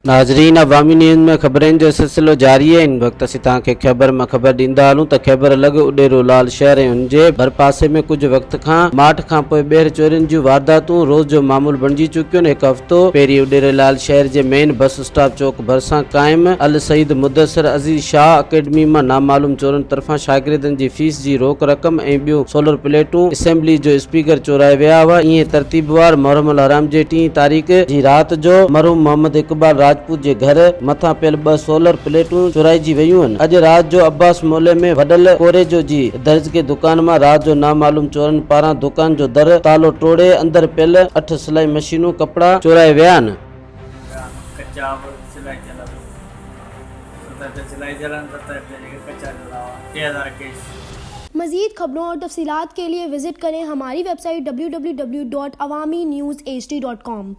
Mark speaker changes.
Speaker 1: नाज़रीन, अवामी न्यूज़ में खबरनि जो सिलसिलो जारी है। इन वक्त असीं तव्हांखे खैबर में खबर ॾींदा हलूं त खैबर लॻ उॾेरोलाल शहर ऐं हुनजे भरपासे में कुछ वक्त खां माठ खां पोइ ॿीहर चोरियुनि जूं वारदातूं रोज़ जो मामूल बणिजी चुकियूं आहिनि। हिकु हफ़्तो पहिरीं उॾेरोलाल शहर जे मेन बस स्टॉप चौक भरिसां क़ाइम अल सईद मुदस्सिर अज़ीज़ शाह अकेडमी मां नामालूम चोरनि तरफ़ां शागिर्दनि जी फीस जी रोक रक़म ऐं ॿियूं सोलर प्लेटूं असेंबली जो स्पीकर चोराए विया हुआ। ईअं तरतीबवार मुहर्रम الحرام जे 3 तारीख़ जी राति जो मरहूम मोहम्मद इकबाल राजपूत जे घर मथां पियल 2 सोलर प्लेटूं चुराइजी वयूं आहिनि। अॼु राति जो अब्बास मोले में वडल कोरे जो जी दर्ज के दुकान मां राति जो नामालूम चोरनि पारां दुकान जो दर तालो तोड़े अंदर पियल 8 सिलाई मशीनूं कपड़ा चुराए विया आहिनि।
Speaker 2: मज़ीद खबरों और तफसीलात के लिए विजिट करें हमारी वेबसाइट www.awamiNewsHD.com।